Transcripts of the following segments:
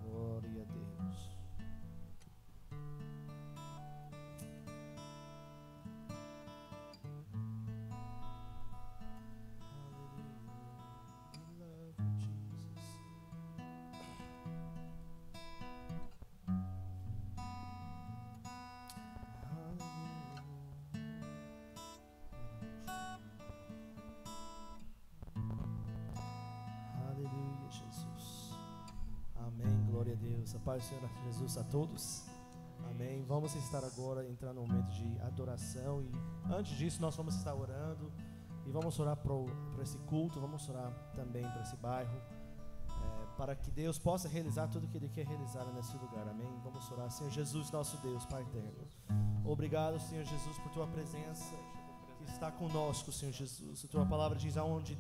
Glória a Deus. Aleluia, Jesus. Amém, glória a Deus. A paz do Senhor Jesus a todos. Amém. Vamos estar agora entrando no momento de adoração. E antes disso, nós vamos estar orando. E vamos orar para esse culto. Vamos orar também para esse bairro. Para que Deus possa realizar tudo que Ele quer realizar nesse lugar. Amém. Vamos orar. Senhor Jesus, nosso Deus, Pai eterno. Obrigado, Senhor Jesus, por Tua presença que está conosco, Senhor Jesus. A Tua palavra diz aonde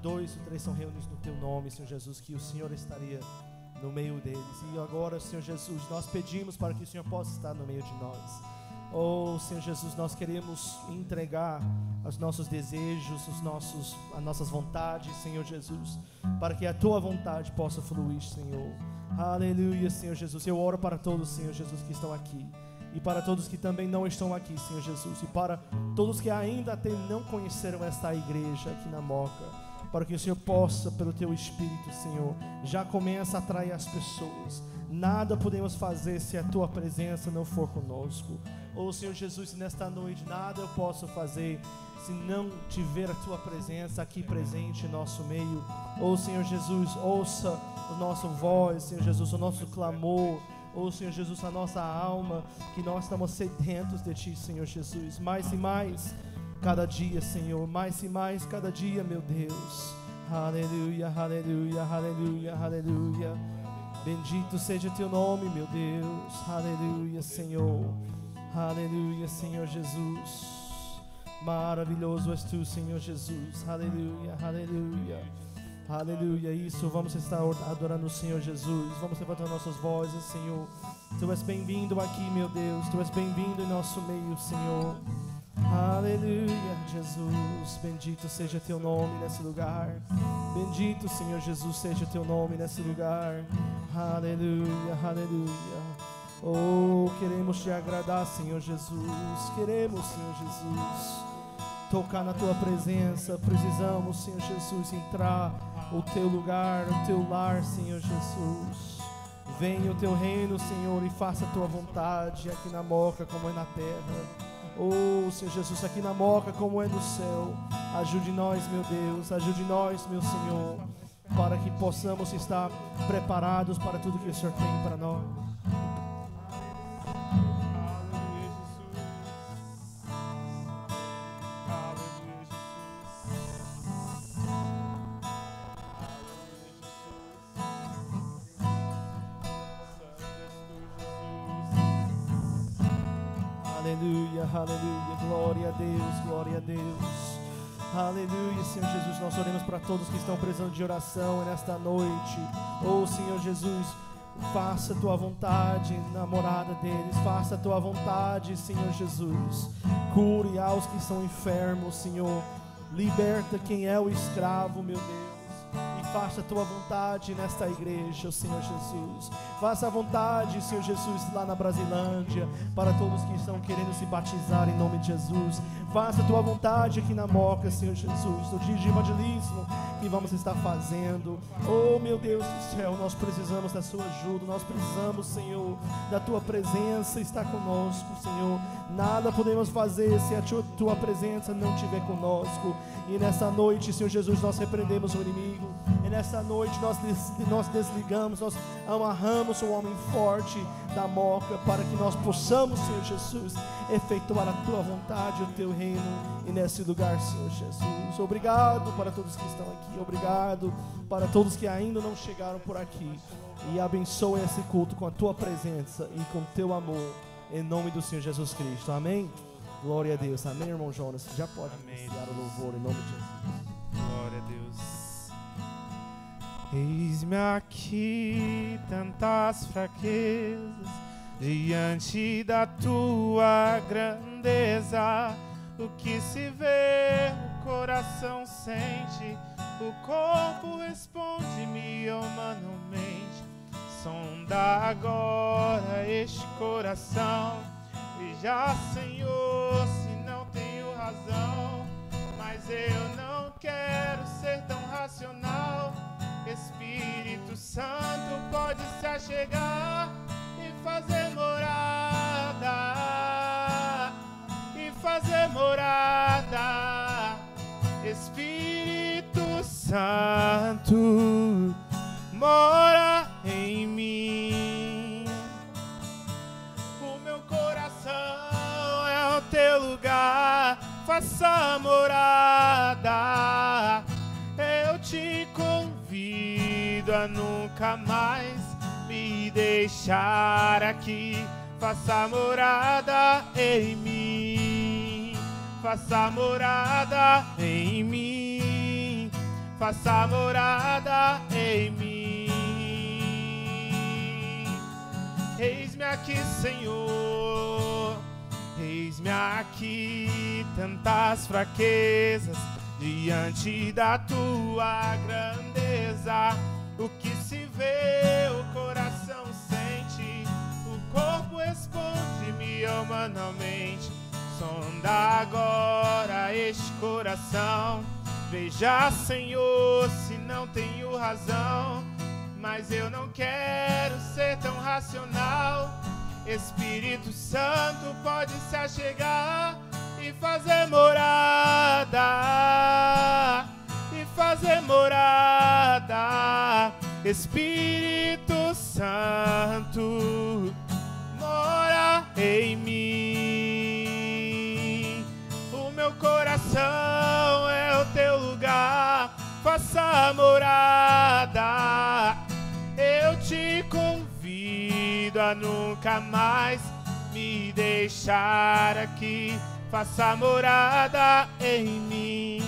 2 ou 3 são reunidos no Teu nome, Senhor Jesus, que o Senhor estaria no meio deles. E agora, Senhor Jesus, nós pedimos para que o Senhor possa estar no meio de nós. Oh, Senhor Jesus, nós queremos entregar os nossos desejos, as nossas vontades, Senhor Jesus, para que a Tua vontade possa fluir, Senhor. Aleluia, Senhor Jesus. Eu oro para todos, Senhor Jesus, que estão aqui, e para todos que também não estão aqui, Senhor Jesus, e para todos que ainda até não conheceram esta igreja aqui na Moca, para que o Senhor possa, pelo Teu Espírito, Senhor, já comece a atrair as pessoas. Nada podemos fazer se a Tua presença não for conosco. Oh, Senhor Jesus, nesta noite nada eu posso fazer se não tiver a Tua presença aqui presente em nosso meio. Oh, Senhor Jesus, ouça a nossa voz, Senhor Jesus, o nosso clamor. Oh, Senhor Jesus, a nossa alma, que nós estamos sedentos de Ti, Senhor Jesus. Mais e mais cada dia, Senhor, mais e mais cada dia, meu Deus. Aleluia, aleluia, aleluia, aleluia. Bendito seja Teu nome, meu Deus. Aleluia, Senhor. Aleluia, Senhor Jesus. Maravilhoso és Tu, Senhor Jesus. Aleluia, aleluia. Aleluia, isso, vamos estar adorando o Senhor Jesus. Vamos levantar nossas vozes, Senhor. Tu és bem-vindo aqui, meu Deus. Tu és bem-vindo em nosso meio, Senhor. Aleluia, Jesus. Bendito seja Teu nome nesse lugar. Bendito, Senhor Jesus, seja Teu nome nesse lugar. Aleluia, aleluia. Oh, queremos Te agradar, Senhor Jesus. Queremos, Senhor Jesus, tocar na Tua presença. Precisamos, Senhor Jesus, entrar o Teu lugar, o Teu lar, Senhor Jesus. Venha o Teu reino, Senhor, e faça a Tua vontade aqui na Moca como é na terra. Oh, Senhor Jesus, aqui na Moca como é no céu. Ajude nós, meu Deus, ajude nós, meu Senhor, para que possamos estar preparados para tudo que o Senhor tem para nós. Aleluia, aleluia, glória a Deus, glória a Deus. Aleluia, Senhor Jesus, nós oramos para todos que estão precisando de oração nesta noite. Oh, Senhor Jesus, faça a Tua vontade na morada deles, faça a Tua vontade, Senhor Jesus. Cure aos que estão enfermos, Senhor. Liberta quem é o escravo, meu Deus. E faça a Tua vontade nesta igreja, Senhor Jesus. Faça a vontade, Senhor Jesus, lá na Brasilândia, para todos que estão querendo se batizar em nome de Jesus. Faça a Tua vontade aqui na Moca, Senhor Jesus, no dia de evangelismo que vamos estar fazendo. Oh, meu Deus do céu, nós precisamos da Sua ajuda, nós precisamos, Senhor, da Tua presença estar conosco, Senhor. Nada podemos fazer se a Tua presença não estiver conosco. E nessa noite, Senhor Jesus, nós repreendemos o inimigo. E nessa noite nós desligamos, nós amarramos o homem forte da Moca, para que nós possamos, Senhor Jesus, efetuar a Tua vontade, o Teu reino, e nesse lugar, Senhor Jesus. Obrigado para todos que estão aqui, obrigado para todos que ainda não chegaram por aqui, e abençoe esse culto com a Tua presença e com o Teu amor, em nome do Senhor Jesus Cristo, amém? Glória a Deus, amém, irmão Jonas? Já pode iniciar o louvor em nome de Jesus. Glória a Deus. Eis-me aqui, tantas fraquezas, diante da Tua grandeza. O que se vê, o coração sente, O corpo responde-me humanamente. Sonda agora este coração. Veja, Senhor, se não tenho razão, mas eu não quero ser tão racional. Espírito Santo pode se achegar e fazer morada, e fazer morada. Espírito Santo mora em mim. O meu coração é o teu lugar, faça morada. Eu te convido a nunca mais me deixar aqui. Faça morada em mim, faça morada em mim, faça morada em mim. Eis-me aqui, Senhor, eis-me aqui, tantas fraquezas diante da tua grandeza. O que se vê, o coração sente, o corpo responde-me humanamente. Sonda agora este coração. Veja, Senhor, se não tenho razão, mas eu não quero ser tão racional. Espírito Santo pode se achegar e fazer morada, e fazer morada. Espírito Santo mora em mim. O meu coração é o teu lugar, faça morada. Eu te convido a nunca mais me deixar aqui. Faça morada em mim,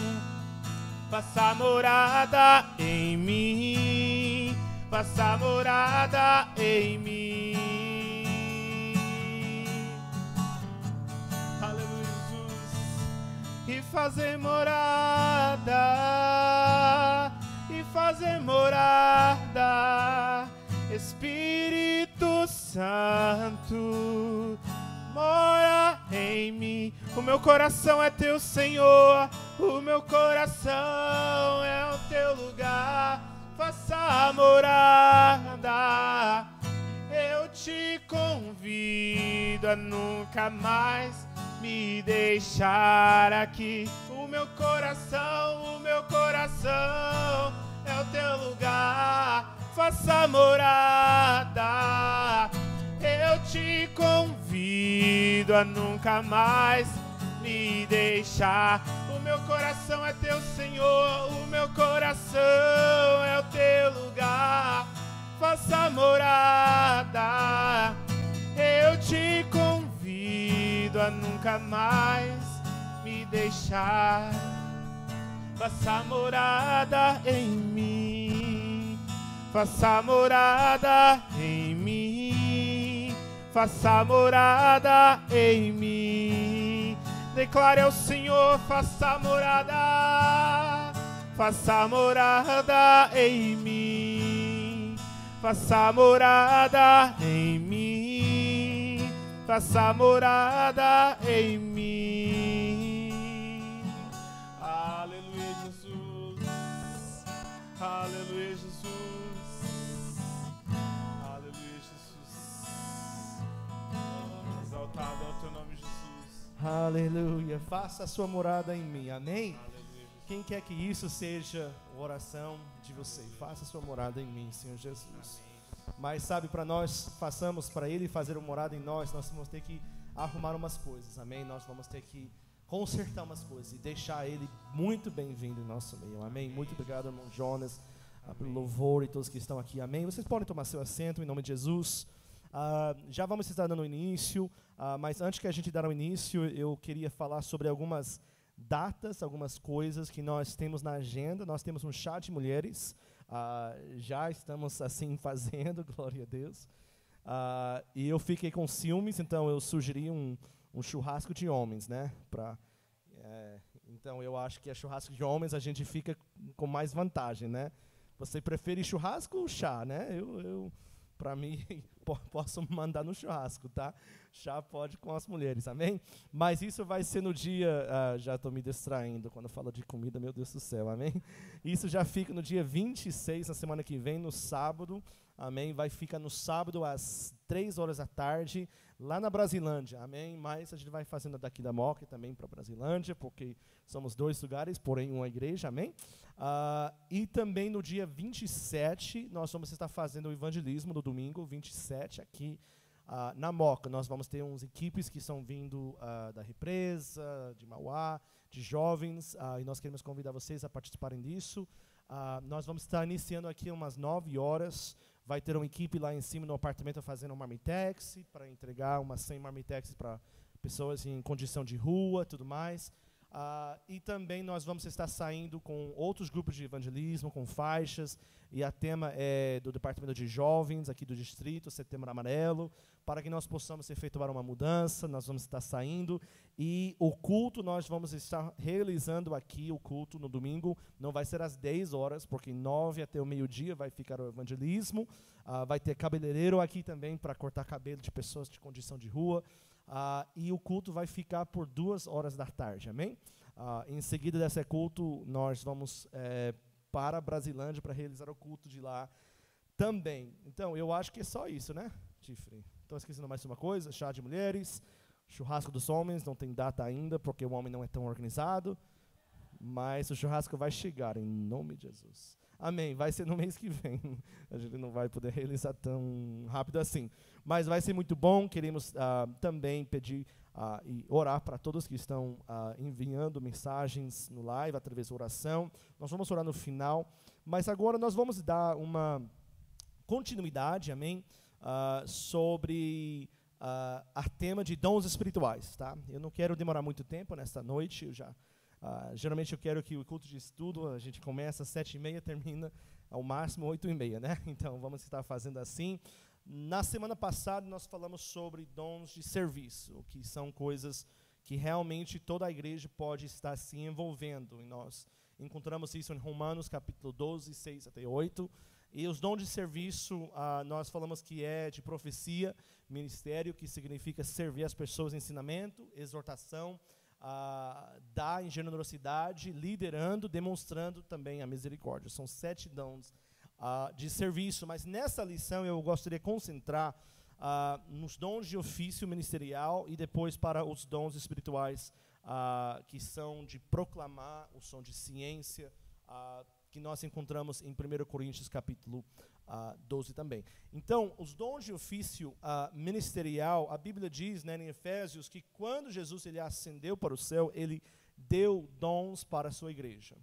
faça morada em mim, faça morada em mim. Aleluia, Jesus. E fazer morada, e fazer morada. Espírito Santo mora em mim. O meu coração é teu, Senhor, o meu coração é o teu lugar, faça morada. Eu te convido a nunca mais me deixar aqui. O meu coração é o teu lugar, faça morada. Eu te convido a nunca mais me deixar. O meu coração é teu, Senhor, o meu coração é o teu lugar, faça morada. Eu te convido a nunca mais me deixar. Faça morada em mim, faça morada em mim, faça morada em mim. Declare ao Senhor, faça morada em mim, faça morada em mim, faça morada em mim. Aleluia, Jesus. Aleluia, Jesus. Aleluia, Jesus. Exaltado é o teu nome, Jesus. Aleluia. Faça a sua morada em mim. Amém? Aleluia. Quem quer que isso seja a oração de você? Faça a sua morada em mim, Senhor Jesus. Amém. Mas sabe, para nós façamos para Ele fazer uma morada em nós vamos ter que arrumar umas coisas, amém? Nós vamos ter que consertar umas coisas e deixar Ele muito bem-vindo em nosso meio, amém? Muito obrigado, irmão Jonas, pelo louvor e todos que estão aqui, amém? Vocês podem tomar seu assento em nome de Jesus. Já vamos estar dando início, mas antes que a gente dar o início, eu queria falar sobre algumas datas, algumas coisas que nós temos na agenda. Nós temos um chá de mulheres, já estamos assim fazendo, glória a Deus. E eu fiquei com ciúmes, então eu sugeri um churrasco de homens, né? Então, eu acho que a churrasco de homens a gente fica com mais vantagem, né? Você prefere churrasco ou chá, né? Para mim, posso mandar no churrasco, tá? Chá pode com as mulheres, amém? Mas isso vai ser no dia, já estou me distraindo quando eu falo de comida, meu Deus do céu, amém? Isso já fica no dia 26, na semana que vem, no sábado, amém? Vai ficar no sábado às 3 horas da tarde, lá na Brasilândia, amém? Mas a gente vai fazendo daqui da Moca também para Brasilândia, porque somos 2 lugares, porém uma igreja, amém? E também no dia 27, nós vamos estar fazendo o evangelismo no domingo 27, aqui na Moca. Nós vamos ter uns equipes que são vindo da Represa, de Mauá, de jovens, e nós queremos convidar vocês a participarem disso. Nós vamos estar iniciando aqui umas 9 horas, vai ter uma equipe lá em cima no apartamento fazendo um marmitex, para entregar umas 100 marmitex para pessoas em condição de rua, tudo mais. E também nós vamos estar saindo com outros grupos de evangelismo, com faixas, e a tema é do Departamento de Jovens, aqui do Distrito, Setembro Amarelo, para que nós possamos efetuar uma mudança. Nós vamos estar saindo, e o culto nós vamos estar realizando aqui, o culto no domingo, não vai ser às 10 horas, porque 9 até o meio-dia vai ficar o evangelismo, vai ter cabeleireiro aqui também, para cortar cabelo de pessoas de condição de rua, e o culto vai ficar por 2 horas da tarde, amém? Em seguida desse culto, nós vamos para a Brasilândia para realizar o culto de lá também. Então, eu acho que é só isso, né, Tifre? Estou esquecendo mais uma coisa: chá de mulheres, churrasco dos homens, não tem data ainda, porque o homem não é tão organizado, mas o churrasco vai chegar, em nome de Jesus. Amém, vai ser no mês que vem. A gente não vai poder realizar tão rápido assim. Mas vai ser muito bom. Queremos também pedir e orar para todos que estão enviando mensagens no live, através da oração. Nós vamos orar no final. Mas agora nós vamos dar uma continuidade, amém, sobre a tema de dons espirituais. Tá? Eu não quero demorar muito tempo nesta noite. Geralmente eu quero que o culto de estudo, a gente começa às 7h30, termina ao máximo 8h30, né? Então vamos estar fazendo assim. Na semana passada nós falamos sobre dons de serviço, que são coisas que realmente toda a igreja pode estar se envolvendo. E nós encontramos isso em Romanos capítulo 12, 6 até 8. E os dons de serviço, nós falamos que é de profecia, ministério, que significa servir as pessoas, ensinamento, exortação, dar em generosidade, liderando, demonstrando também a misericórdia. São 7 dons de serviço, mas nessa lição eu gostaria de concentrar nos dons de ofício ministerial e depois para os dons espirituais, que são de proclamar, o som de ciência, que nós encontramos em 1 Coríntios capítulo 12 também. Então, os dons de ofício ministerial, a Bíblia diz, né, em Efésios, que quando Jesus ele ascendeu para o céu, ele deu dons para a sua igreja,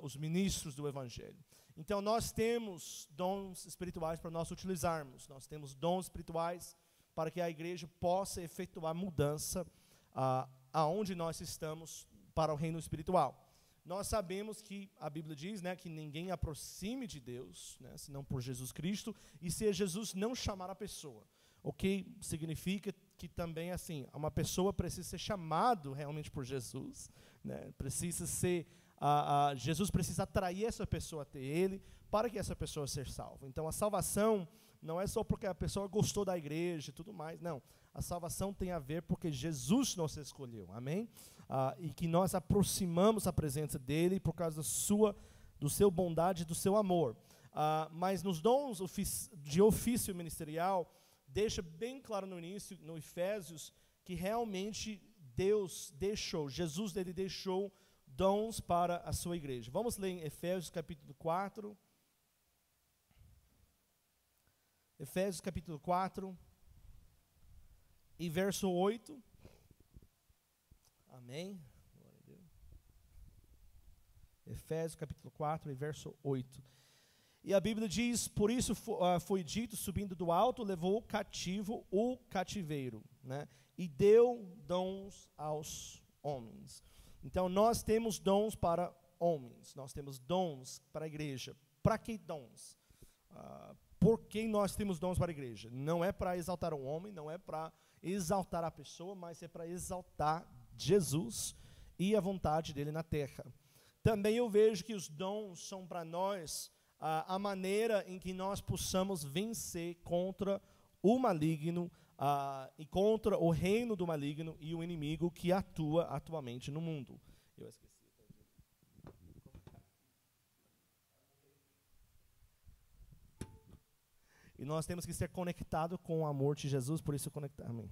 os ministros do Evangelho. Então, nós temos dons espirituais para nós utilizarmos, nós temos dons espirituais para que a igreja possa efetuar mudança aonde nós estamos para o reino espiritual. Nós sabemos que a Bíblia diz, né, que ninguém aproxime de Deus, né, senão por Jesus Cristo, e se Jesus não chamar a pessoa. O que significa que também, assim, uma pessoa precisa ser chamado realmente por Jesus, né, precisa ser, Jesus precisa atrair essa pessoa até Ele, para que essa pessoa seja salva. Então, a salvação não é só porque a pessoa gostou da igreja e tudo mais, não. A salvação tem a ver porque Jesus nos escolheu, amém? E que nós aproximamos a presença dEle por causa do seu bondade e do seu amor. Mas nos dons de ofício ministerial, deixa bem claro no início, no Efésios, que realmente Jesus ele deixou dons para a sua igreja. Vamos ler em Efésios capítulo 4. Efésios capítulo 4 e verso 8. Amém? Glória a Deus. Efésios capítulo 4 e verso 8. E a Bíblia diz: por isso foi dito, subindo do alto, levou cativo o cativeiro, né? E deu dons aos homens. Então nós temos dons para homens, nós temos dons para a igreja. Para que dons? Por que nós temos dons para a igreja? Não é para exaltar o homem, não é para exaltar a pessoa, mas é para exaltar Jesus e a vontade dele na terra. Também eu vejo que os dons são para nós a maneira em que nós possamos vencer contra o maligno e contra o reino do maligno e o inimigo que atua atualmente no mundo. Eu esqueci. E nós temos que ser conectados com o amor de Jesus, por isso conectar-me.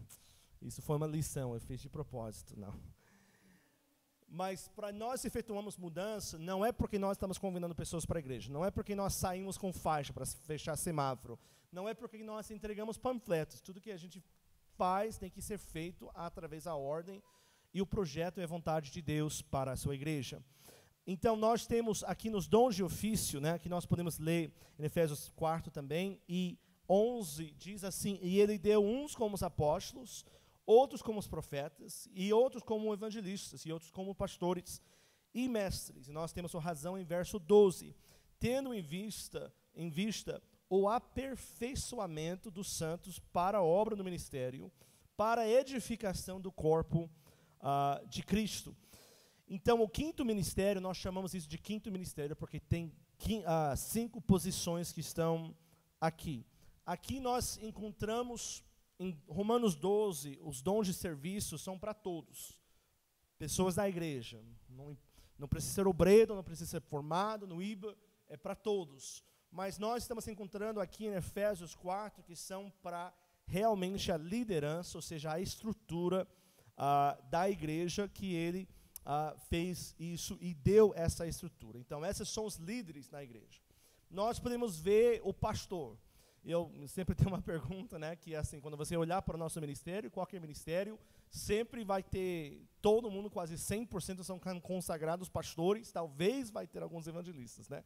Isso foi uma lição, eu fiz de propósito, não. Mas para nós efetuarmos mudança, não é porque nós estamos convidando pessoas para a igreja, não é porque nós saímos com faixa para fechar semáforo, não é porque nós entregamos panfletos. Tudo que a gente faz tem que ser feito através da ordem e o projeto é a vontade de Deus para a sua igreja. Então, nós temos aqui nos dons de ofício, né, que nós podemos ler em Efésios 4 também, e 11 diz assim, e ele deu uns como os apóstolos, outros como os profetas, e outros como evangelistas, e outros como pastores e mestres. E nós temos a razão em verso 12, tendo em vista o aperfeiçoamento dos santos para a obra do ministério, para a edificação do corpo de Cristo. Então, o quinto ministério, nós chamamos isso de quinto ministério, porque tem 5 posições que estão aqui. Aqui nós encontramos, em Romanos 12, os dons de serviço são para todos. Pessoas da igreja. Não precisa ser obreiro, não precisa ser formado no IBA, é para todos. Mas nós estamos encontrando aqui em Efésios 4, que são para realmente a liderança, ou seja, a estrutura da igreja, que ele fez isso e deu essa estrutura. Então, esses são os líderes na igreja. Nós podemos ver o pastor. Eu sempre tenho uma pergunta, né, que é assim, quando você olhar para o nosso ministério, qualquer ministério, sempre vai ter, todo mundo, quase 100% são consagrados pastores, talvez vai ter alguns evangelistas, né?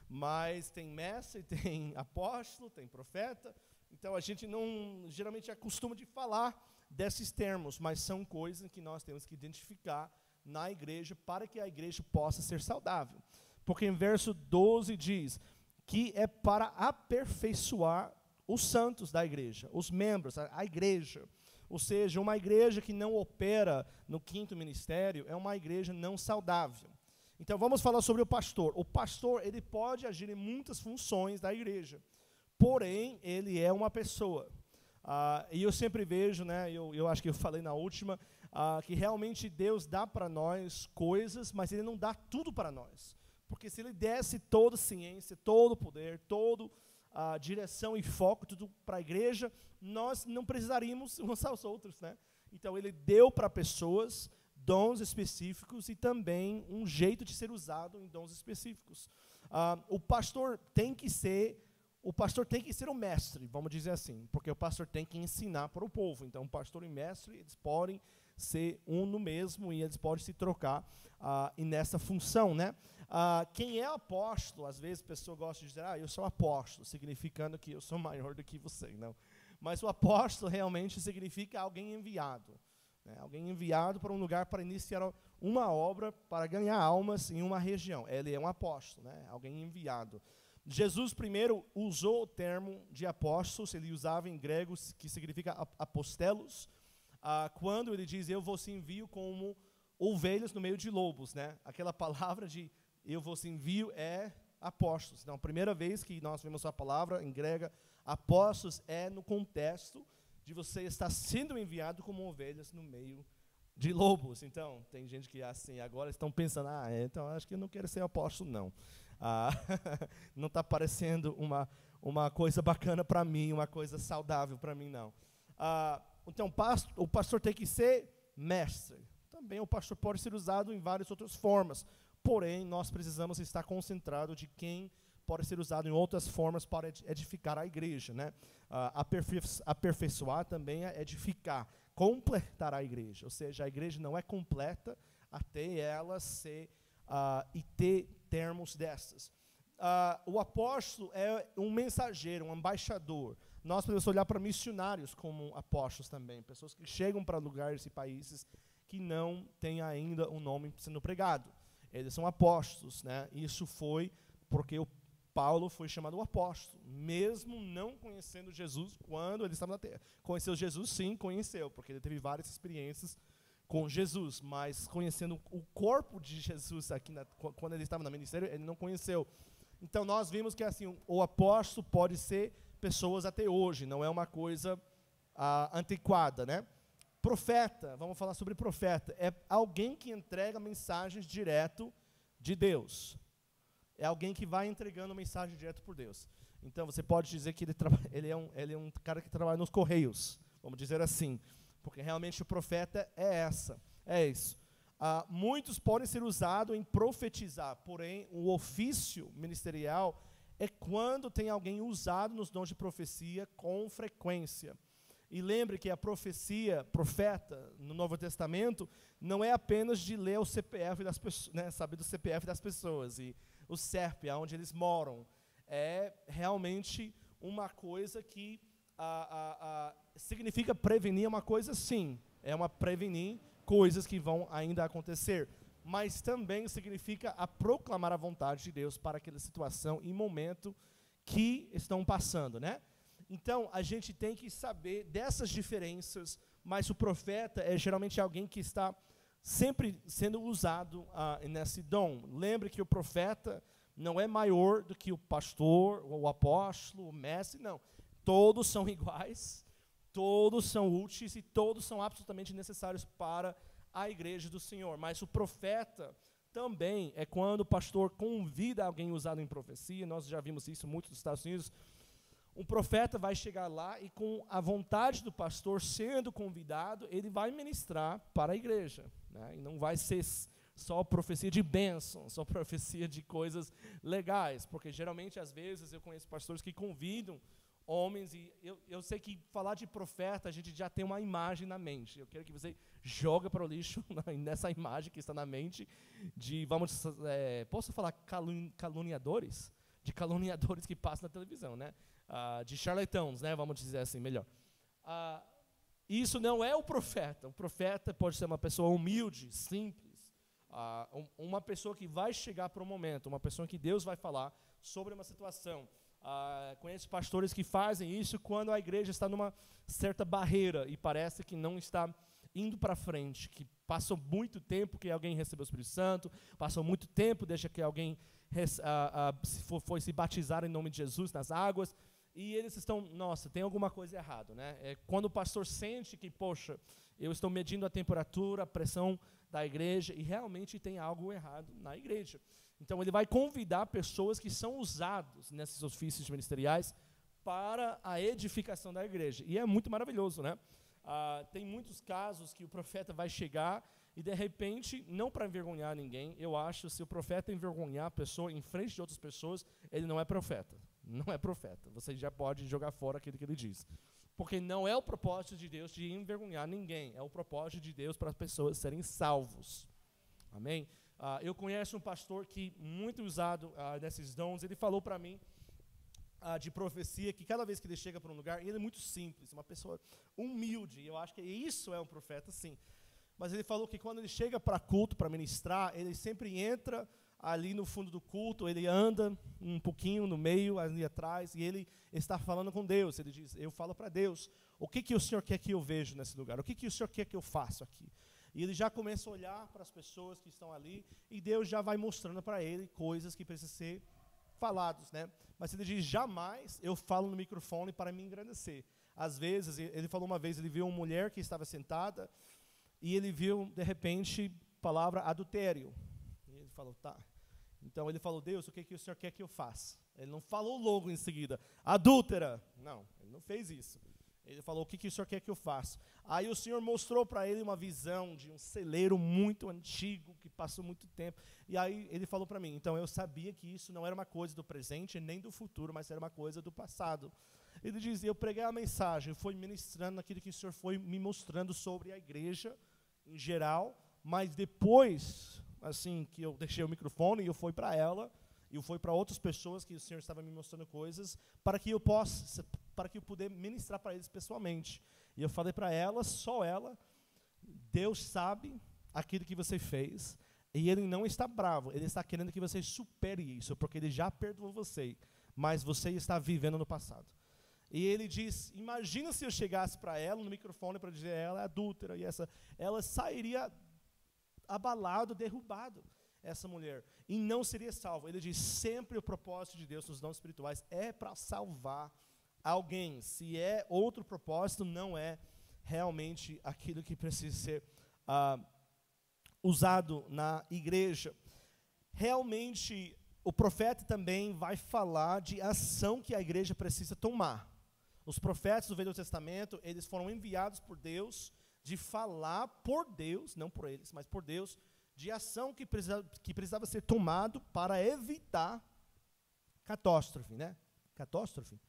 Mas tem mestre, tem apóstolo, tem profeta. Então, a gente não, geralmente, acostuma de falar desses termos, mas são coisas que nós temos que identificar na igreja, para que a igreja possa ser saudável. Porque em verso 12 diz que é para aperfeiçoar os santos da igreja, os membros, a igreja. Ou seja, uma igreja que não opera no quinto ministério é uma igreja não saudável. Então, vamos falar sobre o pastor. O pastor, ele pode agir em muitas funções da igreja, porém, ele é uma pessoa. E eu sempre vejo, né, eu acho que eu falei na última, que realmente Deus dá para nós coisas, mas Ele não dá tudo para nós. Porque se Ele desse toda a ciência, todo o poder, toda a direção e foco, tudo para a igreja, nós não precisaríamos uns aos outros, né? Então, Ele deu para pessoas dons específicos e também um jeito de ser usado em dons específicos. O pastor tem que ser o mestre, vamos dizer assim, porque o pastor tem que ensinar para o povo. Então, o pastor e mestre, eles podem ser um no mesmo e eles podem se trocar e nessa função, né? Quem é apóstolo, às vezes a pessoa gosta de dizer, eu sou apóstolo, significando que eu sou maior do que você, não. Mas o apóstolo realmente significa alguém enviado, né? Alguém enviado para um lugar para iniciar uma obra para ganhar almas em uma região. Ele é um apóstolo, né? Alguém enviado. Jesus primeiro usou o termo de apóstolos, ele usava em grego, que significa apostelos, quando ele diz, eu vos envio como ovelhas no meio de lobos, né? Aquela palavra de eu vos envio é apóstolos. Então, a primeira vez que nós vemos a palavra em grega, apóstolos, é no contexto de você estar sendo enviado como ovelhas no meio de lobos. Então, tem gente que assim, agora estão pensando, então acho que eu não quero ser apóstolo, não. Não está parecendo uma coisa bacana para mim, uma coisa saudável para mim, não. Então, o pastor tem que ser mestre. Também o pastor pode ser usado em várias outras formas. Porém, nós precisamos estar concentrados de quem pode ser usado em outras formas para edificar a igreja, né? Aperfeiçoar também é edificar, completar a igreja. Ou seja, a igreja não é completa até ela ser e ter termos dessas. O apóstolo é um mensageiro, um embaixador. Nós podemos olhar para missionários como apóstolos também, pessoas que chegam para lugares e países que não têm ainda um nome sendo pregado. Eles são apóstolos, né? Isso foi porque o Paulo foi chamado apóstolo, mesmo não conhecendo Jesus quando ele estava na terra. Conheceu Jesus? Sim, conheceu, porque ele teve várias experiências com Jesus, mas conhecendo o corpo de Jesus aqui quando ele estava no ministério, ele não conheceu. Então nós vimos que assim, o apóstolo pode ser pessoas até hoje, não é uma coisa antiquada, né? Profeta, vamos falar sobre profeta, é alguém que entrega mensagens direto de Deus. É alguém que vai entregando mensagem direto por Deus. Então você pode dizer que ele é um cara que trabalha nos correios, vamos dizer assim, porque realmente o profeta é isso. Muitos podem ser usados em profetizar, porém o ofício ministerial é quando tem alguém usado nos dons de profecia com frequência. E lembre que a profeta, no Novo Testamento, não é apenas de ler o CPF das pessoas, né, saber do CPF das pessoas, e o CERP, onde eles moram. É realmente uma coisa que significa prevenir uma coisa, sim. É uma prevenir coisas que vão ainda acontecer. Mas também significa proclamar a vontade de Deus para aquela situação e momento que estão passando, né? Então, a gente tem que saber dessas diferenças, mas o profeta é geralmente alguém que está sempre sendo usado nesse dom. Lembre que o profeta não é maior do que o pastor, o apóstolo, o mestre, não. Todos são iguais, todos são úteis e todos são absolutamente necessários para a igreja do Senhor. Mas o profeta também é quando o pastor convida alguém usado em profecia. Nós já vimos isso muito nos Estados Unidos. Um profeta vai chegar lá e, com a vontade do pastor sendo convidado, ele vai ministrar para a igreja, né? E não vai ser só profecia de bênção, só profecia de coisas legais, porque geralmente, às vezes, eu conheço pastores que convidam homens, e eu sei que falar de profeta, a gente já tem uma imagem na mente. Eu quero que você jogue para o lixo nessa imagem que está na mente de, posso falar caluniadores? De caluniadores que passam na televisão, né? De charlatãos, né? Vamos dizer assim, melhor. Isso não é o profeta. O profeta pode ser uma pessoa humilde, simples, uma pessoa que vai chegar para um momento, uma pessoa que Deus vai falar sobre uma situação. Conheço pastores que fazem isso quando a igreja está numa certa barreira e parece que não está indo para frente, que passou muito tempo que alguém recebeu o Espírito Santo, passou muito tempo desde que alguém foi se batizar em nome de Jesus nas águas, e eles estão, nossa, tem alguma coisa errada, né? É quando o pastor sente que, poxa, eu estou medindo a temperatura, a pressão da igreja, e realmente tem algo errado na igreja. Então ele vai convidar pessoas que são usados nesses ofícios ministeriais para a edificação da igreja. E é muito maravilhoso, né? Tem muitos casos que o profeta vai chegar e, de repente, não para envergonhar ninguém, eu acho, se o profeta envergonhar a pessoa em frente de outras pessoas, ele não é profeta. Não é profeta. Você já pode jogar fora aquilo que ele diz. Porque não é o propósito de Deus de envergonhar ninguém. É o propósito de Deus para as pessoas serem salvos. Amém? Eu conheço um pastor que, muito usado nesses dons, ele falou para mim de profecia, que cada vez que ele chega para um lugar, ele é muito simples, uma pessoa humilde, e eu acho que isso é um profeta, sim. Mas ele falou que quando ele chega para culto, para ministrar, ele sempre entra ali no fundo do culto, ele anda um pouquinho no meio, ali atrás, e ele está falando com Deus. Ele diz, eu falo para Deus, o que o Senhor quer que eu veja nesse lugar? O que o Senhor quer que eu faça aqui? E ele já começa a olhar para as pessoas que estão ali, e Deus já vai mostrando para ele coisas que precisam ser faladas, né? Mas ele diz, jamais eu falo no microfone para me engrandecer. Às vezes, ele falou uma vez, ele viu uma mulher que estava sentada, e ele viu, de repente, palavra adultério. E ele falou, tá. Então ele falou, Deus, o que o Senhor quer que eu faça? Ele não falou logo em seguida, adúltera. Não, ele não fez isso. Ele falou, o que o Senhor quer que eu faça? Aí o Senhor mostrou para ele uma visão de um celeiro muito antigo, que passou muito tempo. E aí ele falou para mim, então eu sabia que isso não era uma coisa do presente, nem do futuro, mas era uma coisa do passado. Ele diz, eu preguei a mensagem, fui ministrando naquilo que o Senhor foi me mostrando sobre a igreja em geral, mas depois, assim, que eu deixei o microfone, eu fui para ela, e eu fui para outras pessoas que o Senhor estava me mostrando coisas, para que eu pudesse ministrar para eles pessoalmente. E eu falei para ela, só ela, Deus sabe aquilo que você fez, e Ele não está bravo, Ele está querendo que você supere isso, porque Ele já perdoou você, mas você está vivendo no passado. E ele diz, imagina se eu chegasse para ela no microfone para dizer ela é adúltera, e ela sairia abalado, derrubado, essa mulher, e não seria salva. Ele diz, sempre o propósito de Deus nos dons espirituais é para salvar alguém. Se é outro propósito, não é realmente aquilo que precisa ser usado na igreja. Realmente, o profeta também vai falar de ação que a igreja precisa tomar. Os profetas do Velho Testamento, eles foram enviados por Deus de falar por Deus, não por eles, mas por Deus, de ação que precisava ser tomado para evitar catástrofe, né? Catástrofe,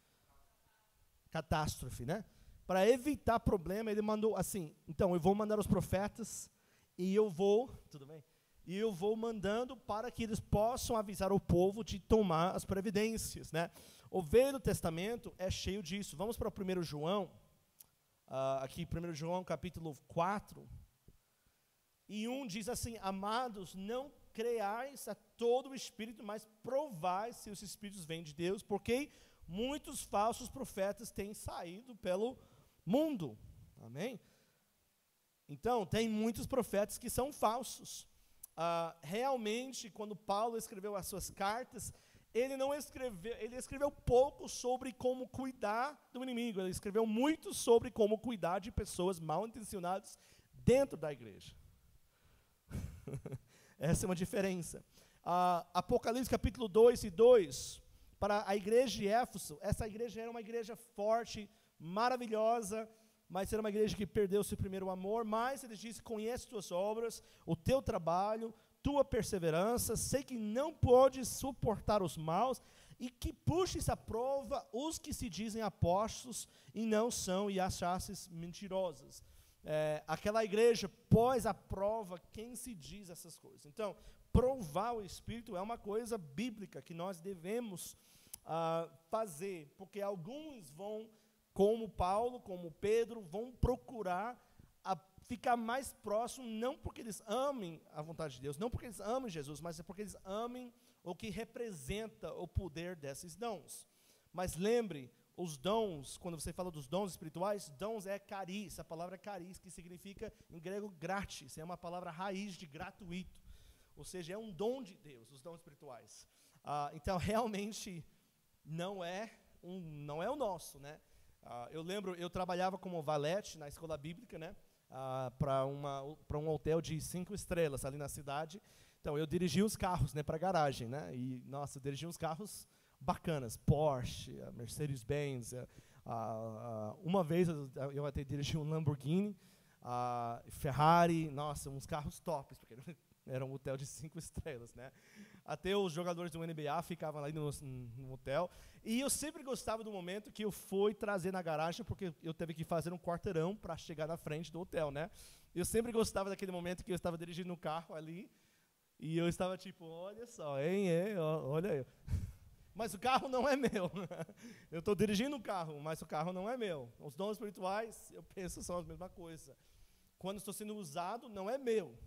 né? Para evitar problema, ele mandou assim, então eu vou mandar os profetas e eu vou mandando para que eles possam avisar o povo de tomar as providências, né? O Velho Testamento é cheio disso. Vamos para o 1 João, aqui 1 João capítulo 4, e 1 diz assim, amados, não creais a todo o espírito, mas provai se os espíritos vêm de Deus, porque muitos falsos profetas têm saído pelo mundo. Amém? Então, tem muitos profetas que são falsos. Realmente, quando Paulo escreveu as suas cartas, ele escreveu pouco sobre como cuidar do inimigo, ele escreveu muito sobre como cuidar de pessoas mal intencionadas dentro da igreja. Essa é uma diferença. Apocalipse capítulo 2 e 2, para a igreja de Éfeso, essa igreja era uma igreja forte, maravilhosa, mas era uma igreja que perdeu seu primeiro amor. Mas ele diz, conhece tuas obras, o teu trabalho, tua perseverança, sei que não podes suportar os maus, e que puxes à prova os que se dizem apóstolos e não são, e achasses mentirosas. Aquela igreja pôs à prova quem se diz essas coisas. Então, provar o Espírito é uma coisa bíblica que nós devemos fazer, porque alguns vão, como Paulo, como Pedro, vão procurar ficar mais próximo, não porque eles amem a vontade de Deus, não porque eles amem Jesus, mas é porque eles amem o que representa o poder desses dons. Mas lembre, os dons, quando você fala dos dons espirituais, dons é caris, a palavra caris, que significa em grego grátis, é uma palavra raiz de gratuito, ou seja, é um dom de Deus, os dons espirituais. Então, realmente, não é o nosso, né? Eu lembro, eu trabalhava como valete na escola bíblica, né? Para um hotel de 5 estrelas ali na cidade. Então, eu dirigia os carros, né, para a garagem, né? E, nossa, eu dirigia uns carros bacanas, Porsche, Mercedes-Benz. Uma vez eu até dirigi um Lamborghini, Ferrari, nossa, uns carros tops, porque era um hotel de 5 estrelas, né? Até os jogadores do NBA ficavam ali no hotel. E eu sempre gostava do momento que eu fui trazer na garagem, porque eu teve que fazer um quarteirão para chegar na frente do hotel, né? Eu sempre gostava daquele momento que eu estava dirigindo um carro ali, e eu estava tipo, olha só, olha eu. Mas o carro não é meu. Eu estou dirigindo um carro, mas o carro não é meu. Os dons espirituais, eu penso, são a mesma coisa. Quando estou sendo usado, não é meu.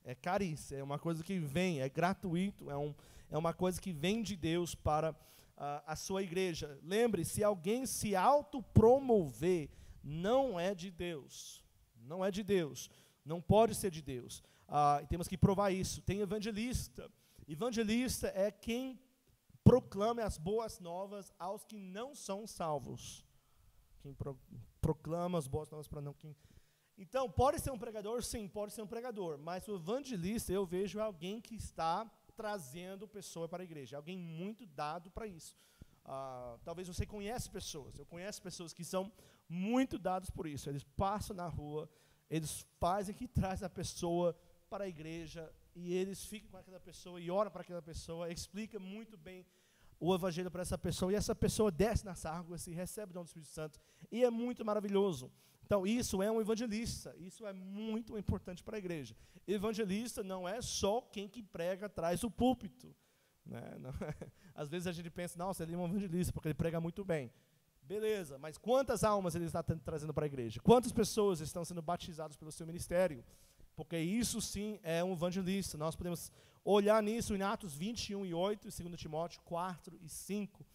É carícia, é uma coisa que vem, é gratuito, é uma coisa que vem de Deus para a sua igreja. Lembre, se alguém se autopromover, não é de Deus. Não é de Deus. Não pode ser de Deus. E temos que provar isso. Tem evangelista. Evangelista é quem proclama as boas novas aos que não são salvos. Quem proclama as boas novas para não quem... Então, pode ser um pregador? Sim, pode ser um pregador. Mas o evangelista, eu vejo alguém que está trazendo pessoa para a igreja. Alguém muito dado para isso. Talvez você conhece pessoas. Eu conheço pessoas que são muito dados por isso. Eles passam na rua, eles fazem que traz a pessoa para a igreja, e eles ficam com aquela pessoa e oram para aquela pessoa, explica muito bem o evangelho para essa pessoa, e essa pessoa desce nas águas e recebe o dom do Espírito Santo. E é muito maravilhoso. Então, isso é um evangelista, isso é muito importante para a igreja. Evangelista não é só quem que prega atrás do púlpito, né? Não, às vezes a gente pensa, nossa, ele é um evangelista, porque ele prega muito bem. Beleza, mas quantas almas ele está trazendo para a igreja? Quantas pessoas estão sendo batizadas pelo seu ministério? Porque isso sim é um evangelista. Nós podemos olhar nisso em Atos 21 e 8, 2 Timóteo 4 e 5.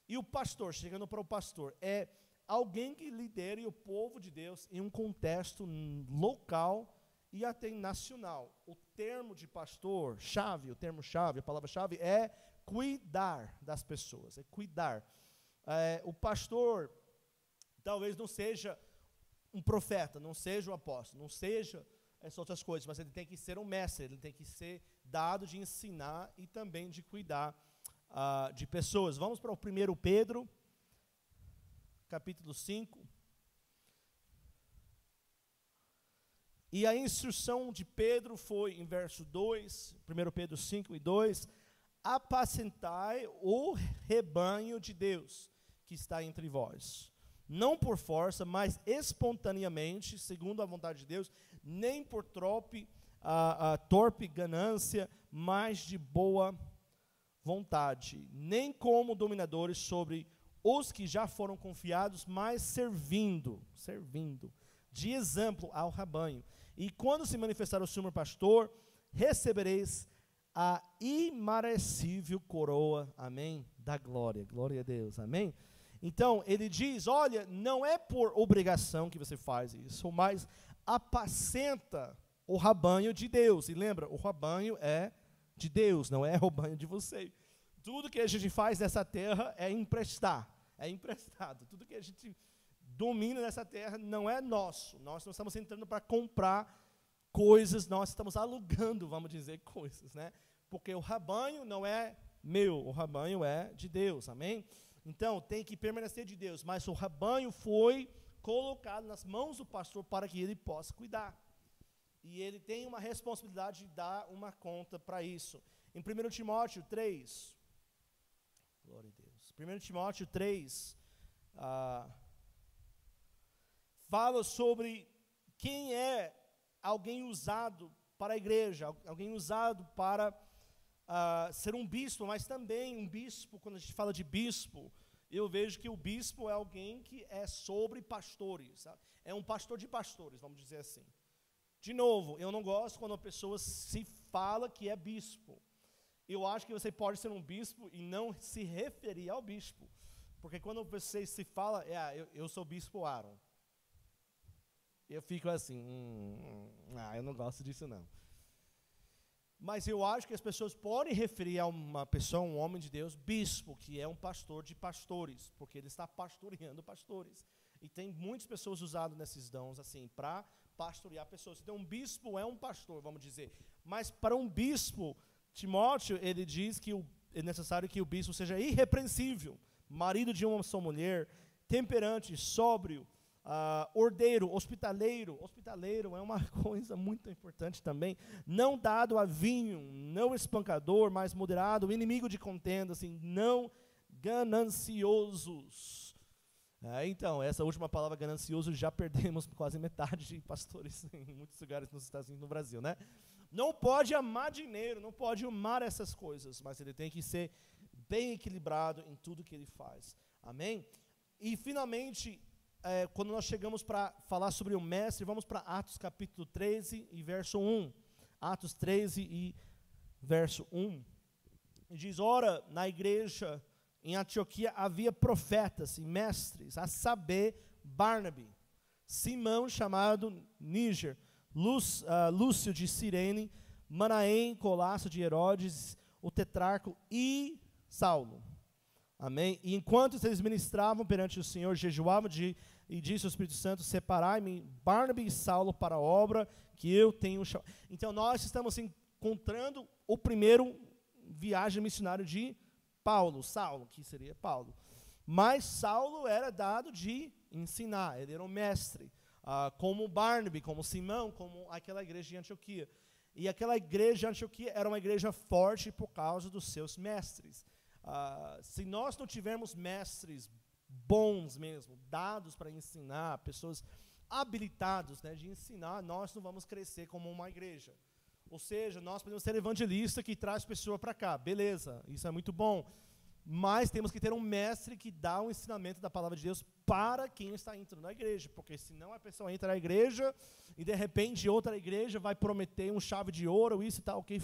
E o pastor, chegando para o pastor, é alguém que lidere o povo de Deus em um contexto local e até nacional. O termo de pastor, chave, o termo-chave, a palavra-chave é cuidar das pessoas, é cuidar. O pastor talvez não seja um profeta, não seja um apóstolo, não seja essas outras coisas, mas ele tem que ser um mestre, ele tem que ser dado de ensinar e também de cuidar de pessoas. Vamos para o 1 Pedro, capítulo 5. E a instrução de Pedro foi, em verso 2, 1 Pedro 5 e 2, apacentai o rebanho de Deus que está entre vós, não por força, mas espontaneamente, segundo a vontade de Deus, nem por torpe ganância, mas de boa vontade, nem como dominadores sobre os que já foram confiados, mas servindo, de exemplo ao rebanho. E quando se manifestar o Senhor pastor, recebereis a imarecível coroa, amém, da glória, glória a Deus, amém. Então, ele diz, olha, não é por obrigação que você faz isso, mas apacenta o rebanho de Deus. E lembra, o rebanho é de Deus, não é o rebanho de você. Tudo que a gente faz nessa terra é emprestado. Tudo que a gente domina nessa terra não é nosso. Nós não estamos entrando para comprar coisas, nós estamos alugando, vamos dizer, coisas, né? Porque o rebanho não é meu, o rebanho é de Deus, amém? Então, tem que permanecer de Deus, mas o rebanho foi colocado nas mãos do pastor para que ele possa cuidar. E ele tem uma responsabilidade de dar uma conta para isso. Em 1 Timóteo 3, glória a Deus, 1 Timóteo 3, fala sobre quem é alguém usado para a igreja, alguém usado para ser um bispo, mas também um bispo, quando a gente fala de bispo, eu vejo que o bispo é alguém que é sobre pastores, sabe? É um pastor de pastores, vamos dizer assim. De novo, eu não gosto quando a pessoa se fala que é bispo. Eu acho que você pode ser um bispo e não se referir ao bispo, porque quando você se fala, eu sou bispo Aaron, eu fico assim, eu não gosto disso não. Mas eu acho que as pessoas podem referir a uma pessoa, um homem de Deus, bispo, que é um pastor de pastores, porque ele está pastoreando pastores. E tem muitas pessoas usadas nesses dons assim, para pastorear pessoas. Então, um bispo é um pastor, vamos dizer. Mas para um bispo, Timóteo, ele diz que é necessário que o bispo seja irrepreensível, marido de uma só mulher, temperante, sóbrio, ordeiro, hospitaleiro é uma coisa muito importante também, não dado a vinho, não espancador, mas moderado, inimigo de contenda, assim, não gananciosos. Então, essa última palavra, ganancioso, já perdemos quase metade de pastores em muitos lugares nos Estados Unidos e no Brasil, né? Não pode amar dinheiro, não pode amar essas coisas, mas ele tem que ser bem equilibrado em tudo que ele faz, amém? E finalmente, quando nós chegamos para falar sobre o mestre, vamos para Atos capítulo 13 e verso 1. Atos 13 e verso 1. E diz, ora, na igreja em Antioquia havia profetas e mestres, a saber, Barnabe, Simão, chamado Níger, Lúcio de Cirene, Manaém, Colasso de Herodes, o tetrarco e Saulo. Amém? E enquanto eles ministravam perante o Senhor, jejuavam e disse ao Espírito Santo, separai-me, Barnabe e Saulo, para a obra que eu tenho chamado. Então, nós estamos encontrando o primeiro viagem missionária de Saulo, que seria Paulo. Mas Saulo era dado de ensinar, ele era um mestre, como Barnabe, como Simão, como aquela igreja de Antioquia. E aquela igreja de Antioquia era uma igreja forte por causa dos seus mestres. Se nós não tivermos mestres bons mesmo, dados para ensinar, pessoas habilitados, né, de ensinar, nós não vamos crescer como uma igreja. Ou seja, nós podemos ser evangelista que traz pessoa para cá, beleza, isso é muito bom, mas temos que ter um mestre que dá um ensinamento da palavra de Deus para quem está entrando na igreja, porque senão a pessoa entra na igreja e de repente outra igreja vai prometer um chave de ouro, isso e tal, ok,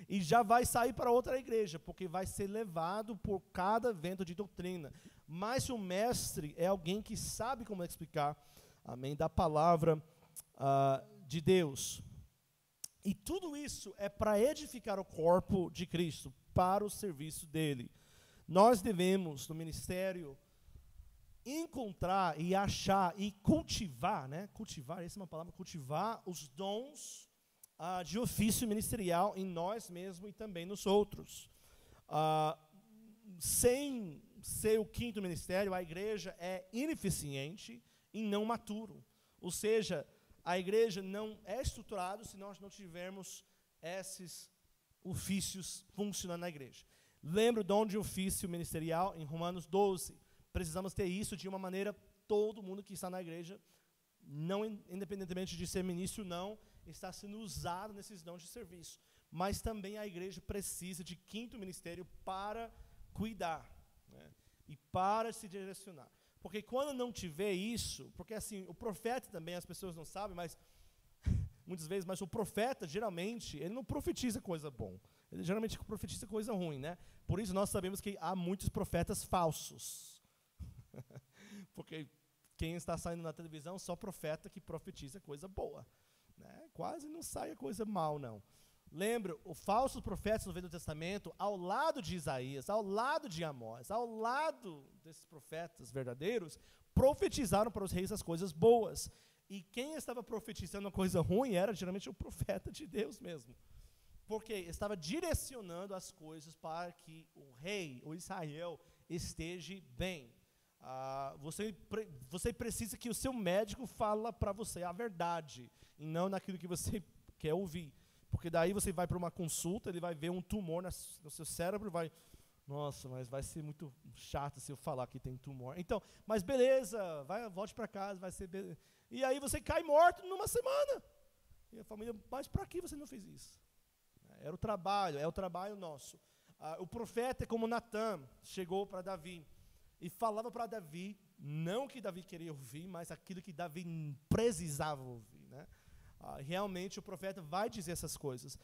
e já vai sair para outra igreja, porque vai ser levado por cada vento de doutrina. Mas o mestre é alguém que sabe como explicar, amém, da palavra de Deus. E tudo isso é para edificar o corpo de Cristo, para o serviço dele. Nós devemos, no ministério, encontrar e achar e cultivar, né? Cultivar, essa é uma palavra, cultivar os dons de ofício ministerial em nós mesmos e também nos outros. Sem ser o quinto ministério, a igreja é ineficiente e não maturo. Ou seja, a igreja não é estruturada se nós não tivermos esses ofícios funcionando na igreja. Lembra o dom de ofício ministerial em Romanos 12. Precisamos ter isso de uma maneira, todo mundo que está na igreja, não independentemente de ser ministro ou não, está sendo usado nesses dons de serviço. Mas também a igreja precisa de quinto ministério para cuidar, né, e para se direcionar. Porque quando não tiver isso, porque assim, o profeta também, as pessoas não sabem, mas muitas vezes, mas o profeta, geralmente, ele não profetiza coisa boa. Ele geralmente profetiza coisa ruim, né? Por isso nós sabemos que há muitos profetas falsos. Porque quem está saindo na televisão, só profeta que profetiza coisa boa, né? Quase não sai coisa mal, não. Lembra, os falsos profetas no Velho Testamento, ao lado de Isaías, ao lado de Amós, ao lado desses profetas verdadeiros, profetizaram para os reis as coisas boas. E quem estava profetizando uma coisa ruim era geralmente o profeta de Deus mesmo. Porque estava direcionando as coisas para que o rei, o Israel, esteja bem. Você precisa que o seu médico fale para você a verdade, e não naquilo que você quer ouvir. Porque daí você vai para uma consulta, ele vai ver um tumor no seu cérebro, nossa, mas vai ser muito chato se eu falar que tem tumor. Então, mas beleza, volte para casa, vai ser beleza. E aí você cai morto numa semana. E a família, mas para que você não fez isso? É o trabalho nosso. O profeta é como Natã, chegou para Davi e falava para Davi, não o que Davi queria ouvir, mas aquilo que Davi precisava ouvir, né? Realmente o profeta vai dizer essas coisas.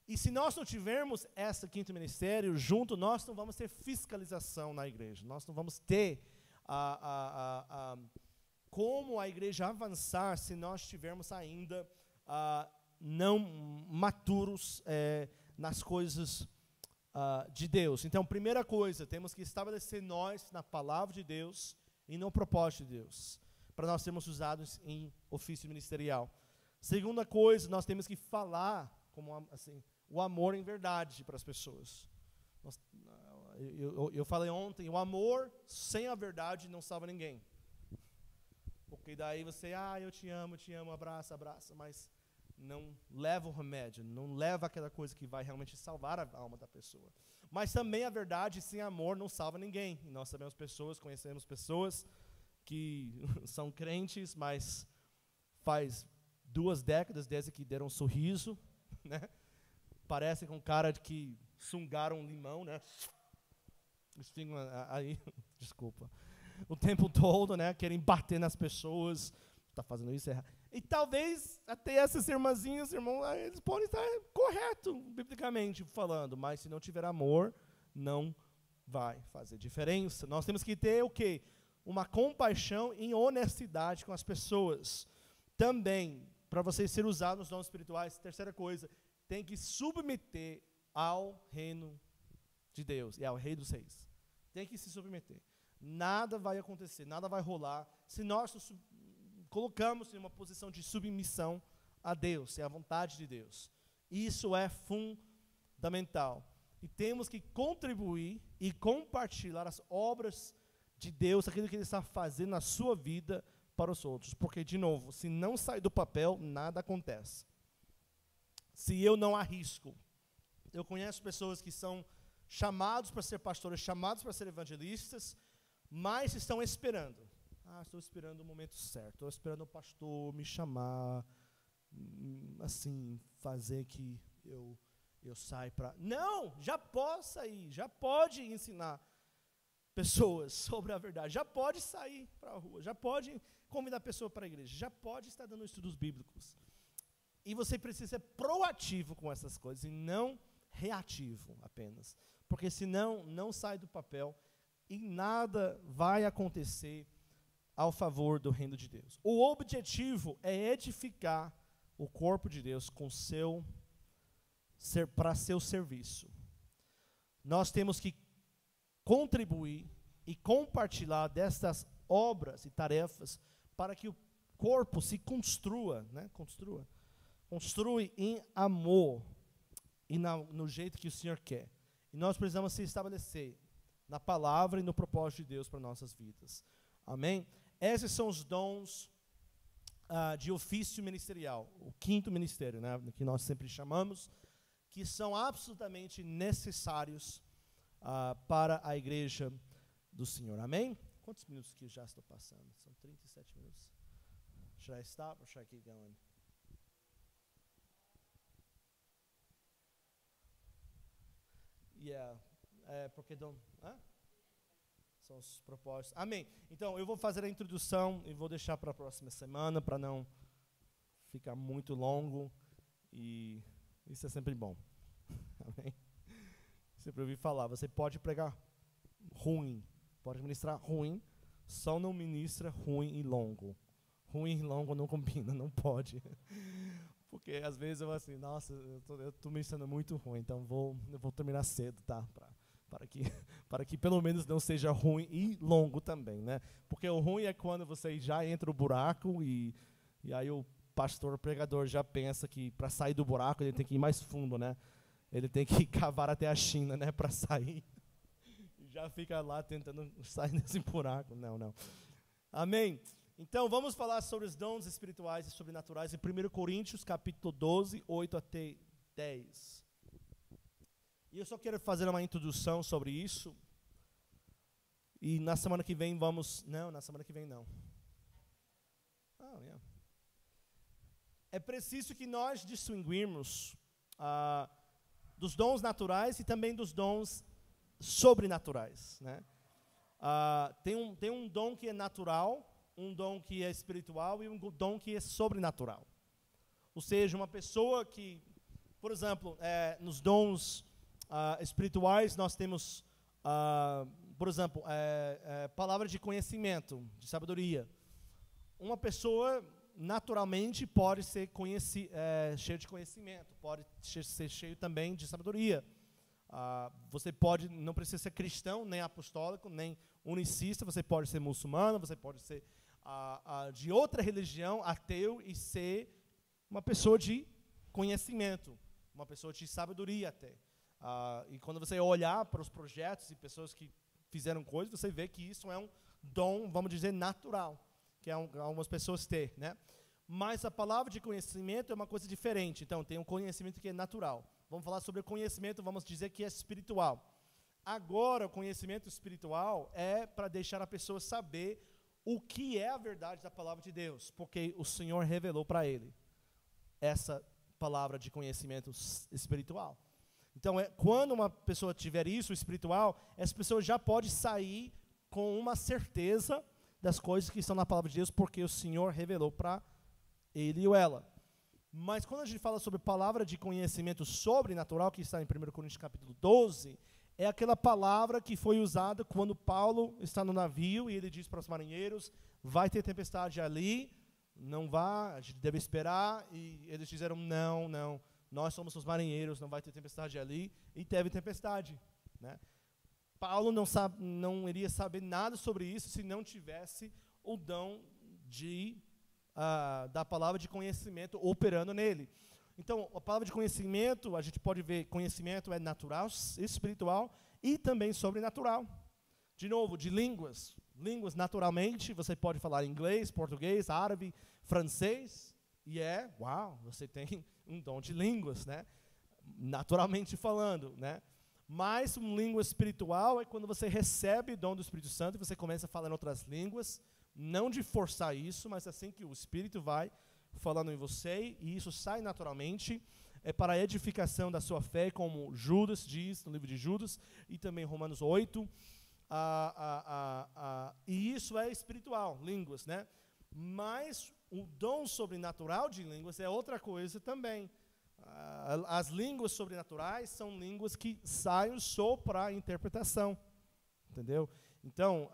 E se nós não tivermos esse quinto ministério junto, nós não vamos ter fiscalização na igreja. Nós não vamos ter como a igreja avançar se nós estivermos ainda não maturos nas coisas de Deus. Então, primeira coisa, temos que estabelecer nós na palavra de Deus e no propósito de Deus, para nós sermos usados em ofício ministerial. Segunda coisa, nós temos que falar como assim, o amor em verdade para as pessoas. Eu falei ontem, o amor sem a verdade não salva ninguém. Porque daí você, eu te amo, abraça, mas não leva o remédio, não leva aquela coisa que vai realmente salvar a alma da pessoa. Mas também a verdade sem amor não salva ninguém. E nós sabemos conhecemos pessoas que são crentes, mas faz 2 décadas desde que deram um sorriso, né? Parecem com cara de que sungaram um limão, né? Eles ficam aí, desculpa, o tempo todo, né? Querem bater nas pessoas, está fazendo isso errado. E talvez até essas irmãzinhas, irmãos, eles podem estar corretos, biblicamente falando, mas se não tiver amor, não vai fazer diferença. Nós temos que ter o quê? Uma compaixão e honestidade com as pessoas. Também, para você ser usado nos dons espirituais, terceira coisa, tem que submeter ao reino de Deus e ao Rei dos Reis. Tem que se submeter. Nada vai acontecer, nada vai rolar se nós nos colocamos em uma posição de submissão a Deus, é a vontade de Deus. Isso é fundamental. E temos que contribuir e compartilhar as obras de Deus, aquilo que Ele está fazendo na sua vida para os outros. Porque, de novo, se não sair do papel, nada acontece. Se eu não arrisco, eu conheço pessoas que são chamados para ser pastores, chamados para ser evangelistas, mas estão esperando. Estou esperando o momento certo, estou esperando o pastor me chamar, assim, fazer que eu eu saio para... Não, já pode sair, já pode ensinar pessoas sobre a verdade, já pode sair para a rua, já pode convidar a pessoa para a igreja, já pode estar dando estudos bíblicos. E você precisa ser proativo com essas coisas e não reativo apenas. Porque senão não sai do papel e nada vai acontecer ao favor do reino de Deus. O objetivo é edificar o corpo de Deus para seu serviço. Nós temos que contribuir e compartilhar dessas obras e tarefas para que o corpo se construa, né? Construi em amor e no jeito que o Senhor quer. E nós precisamos se estabelecer na palavra e no propósito de Deus para nossas vidas. Amém? Esses são os dons de ofício ministerial, o quinto ministério, né, que nós sempre chamamos, que são absolutamente necessários para a igreja do Senhor. Amém? Quantos minutos que já estou passando? São 37 minutos. Should I stop or should I keep going? Yeah, porque são os propósitos. Amém. Então, eu vou fazer a introdução e vou deixar para a próxima semana, para não ficar muito longo, e isso é sempre bom. Amém. Sempre ouvi falar, você pode pregar ruim, pode ministrar ruim, só não ministra ruim e longo. Ruim e longo não combina, não pode. Porque às vezes eu assim, nossa, eu estou ministrando muito ruim, então eu vou terminar cedo, tá? Para que pelo menos não seja ruim e longo também, né? Porque o ruim é quando você já entra no buraco e aí o pastor, o pregador já pensa que para sair do buraco ele tem que ir mais fundo, né? Ele tem que cavar até a China, né? Para sair. E já fica lá tentando sair desse buraco. Não. Amém? Então, vamos falar sobre os dons espirituais e sobrenaturais em 1 Coríntios, capítulo 12, 8 até 10. E eu só quero fazer uma introdução sobre isso. E na semana que vem vamos... Não, na semana que vem não. Yeah. É preciso que nós distinguirmos dos dons naturais e também dos dons sobrenaturais, né? Tem um dom que é natural, um dom que é espiritual e um dom que é sobrenatural. Ou seja, uma pessoa que, por exemplo, nos dons espirituais nós temos, por exemplo, palavra de conhecimento, de sabedoria. Uma pessoa naturalmente pode ser cheio de conhecimento, pode ser cheio também de sabedoria. Você não precisa ser cristão, nem apostólico, nem unicista, você pode ser muçulmano, você pode ser de outra religião, ateu, e ser uma pessoa de conhecimento, uma pessoa de sabedoria até. E quando você olhar para os projetos e pessoas que fizeram coisas, você vê que isso é um dom, vamos dizer, natural, que algumas pessoas têm, né? Mas a palavra de conhecimento é uma coisa diferente. Então, tem um conhecimento que é natural. Vamos falar sobre o conhecimento, vamos dizer que é espiritual. Agora, o conhecimento espiritual é para deixar a pessoa saber o que é a verdade da palavra de Deus, porque o Senhor revelou para ele essa palavra de conhecimento espiritual. Então, quando uma pessoa tiver isso, espiritual, essa pessoa já pode sair com uma certeza das coisas que estão na palavra de Deus, porque o Senhor revelou para ele ou ela. Mas quando a gente fala sobre palavra de conhecimento sobrenatural, que está em 1 Coríntios capítulo 12, é aquela palavra que foi usada quando Paulo está no navio e ele diz para os marinheiros, vai ter tempestade ali, não vá, a gente deve esperar, e eles disseram, não, nós somos os marinheiros, não vai ter tempestade ali, e teve tempestade, né? Paulo não iria saber nada sobre isso se não tivesse o dom da palavra de conhecimento operando nele. Então, a palavra de conhecimento, a gente pode ver, conhecimento é natural, espiritual e também sobrenatural. De novo, de línguas. Línguas, naturalmente, você pode falar inglês, português, árabe, francês, e você tem um dom de línguas, né? Naturalmente falando, né? Mas uma língua espiritual é quando você recebe o dom do Espírito Santo e você começa a falar em outras línguas, não de forçar isso, mas assim que o Espírito vai falando em você, e isso sai naturalmente. é para a edificação da sua fé, como Judas diz no livro de Judas, e também Romanos 8. E isso é espiritual, línguas, né? Mas o dom sobrenatural de línguas é outra coisa também. As línguas sobrenaturais são línguas que saem só para interpretação, entendeu? Então,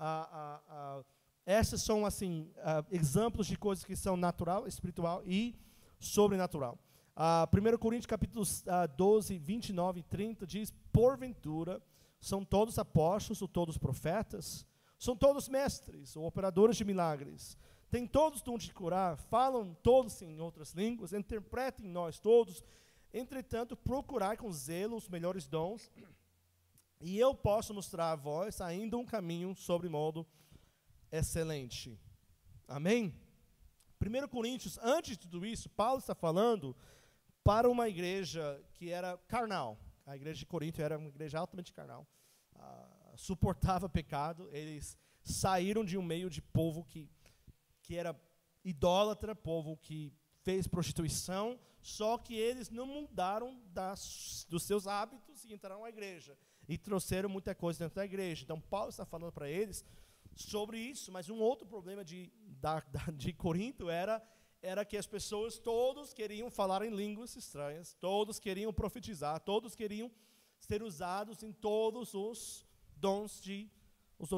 essas são assim exemplos de coisas que são natural, espiritual e sobrenatural. 1 Coríntios capítulos 12, 29 e 30 diz: porventura são todos apóstolos ou todos profetas? São todos mestres ou operadores de milagres? Têm todos dom de curar? Falam todos em outras línguas? Interpretem nós todos? Entretanto, procurai com zelo os melhores dons, e eu posso mostrar a vós ainda um caminho sobre modo excelente. Amém? 1 Coríntios, antes de tudo isso, Paulo está falando para uma igreja que era carnal. A igreja de Corinto era uma igreja altamente carnal. Suportava pecado. Eles saíram de um meio de povo que era idólatra, povo que fez prostituição, só que eles não mudaram dos seus hábitos e entraram à igreja. E trouxeram muita coisa dentro da igreja. Então, Paulo está falando para eles sobre isso, mas um outro problema de Corinto era que as pessoas, todos queriam falar em línguas estranhas, todos queriam profetizar, todos queriam ser usados em todos os dons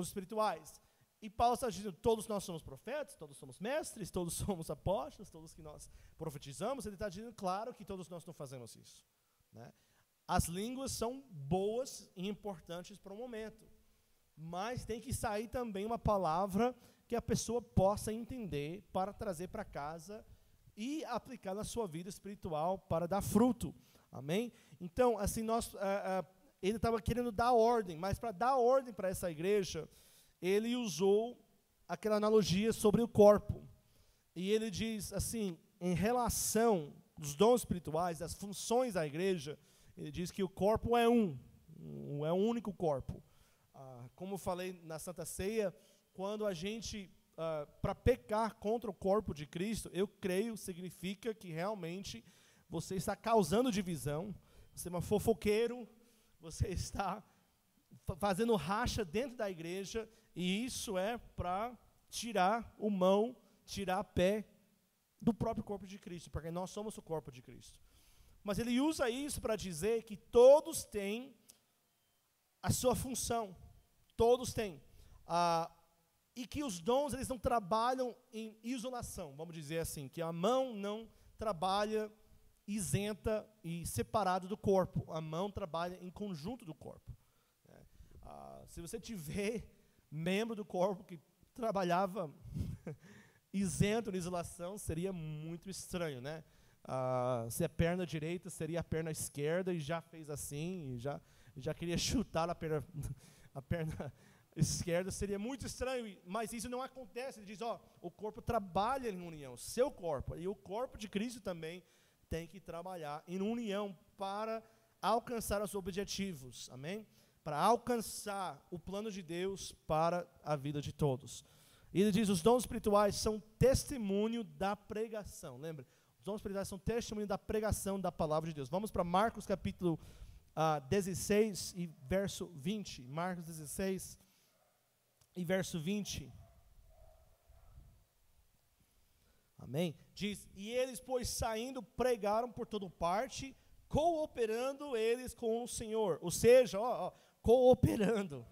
espirituais. E Paulo está dizendo: todos nós somos profetas, todos somos mestres, todos somos apóstolos, todos que nós profetizamos. Ele está dizendo, claro, que todos nós não fazemos isso, né? As línguas são boas e importantes para o momento, mas tem que sair também uma palavra que a pessoa possa entender para trazer para casa e aplicar na sua vida espiritual para dar fruto. Amém? Então, assim, ele estava querendo dar ordem, mas para dar ordem para essa igreja, ele usou aquela analogia sobre o corpo. E ele diz assim, em relação aos dons espirituais, das funções da igreja, ele diz que o corpo é um único corpo. Como eu falei na Santa Ceia, quando a gente, para pecar contra o corpo de Cristo, eu creio, significa que realmente você está causando divisão, você é um fofoqueiro, você está fazendo racha dentro da igreja, e isso é para tirar o mão, tirar a pé do próprio corpo de Cristo, porque nós somos o corpo de Cristo. Mas ele usa isso para dizer que todos têm a sua função, todos têm. E que os dons, eles não trabalham em isolação, vamos dizer assim, que a mão não trabalha isenta e separado do corpo, a mão trabalha em conjunto do corpo. Se você tiver membro do corpo que trabalhava isento na isolação, seria muito estranho, né? Se a perna direita seria a perna esquerda e já fez assim, e já queria chutar a perna esquerda, seria muito estranho, mas isso não acontece. Ele diz, o corpo trabalha em união, seu corpo, e o corpo de Cristo também tem que trabalhar em união para alcançar os objetivos, amém? Para alcançar o plano de Deus para a vida de todos. E ele diz, os dons espirituais são testemunho da pregação, lembra? Os dons espirituais são testemunho da pregação da palavra de Deus. Vamos para Marcos capítulo 16 e verso 20. Marcos 16 e verso 20. Amém? Diz, e eles, pois, saindo, pregaram por toda parte, cooperando eles com o Senhor. Ou seja, cooperando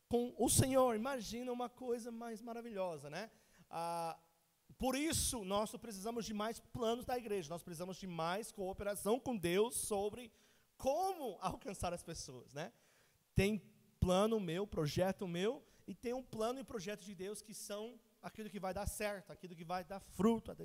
com o Senhor. Imagina uma coisa mais maravilhosa, né? Por isso, nós precisamos de mais planos da igreja. Nós precisamos de mais cooperação com Deus sobre como alcançar as pessoas, né? Tem plano meu, projeto meu, e tem um plano e projeto de Deus que são aquilo que vai dar certo, aquilo que vai dar fruto,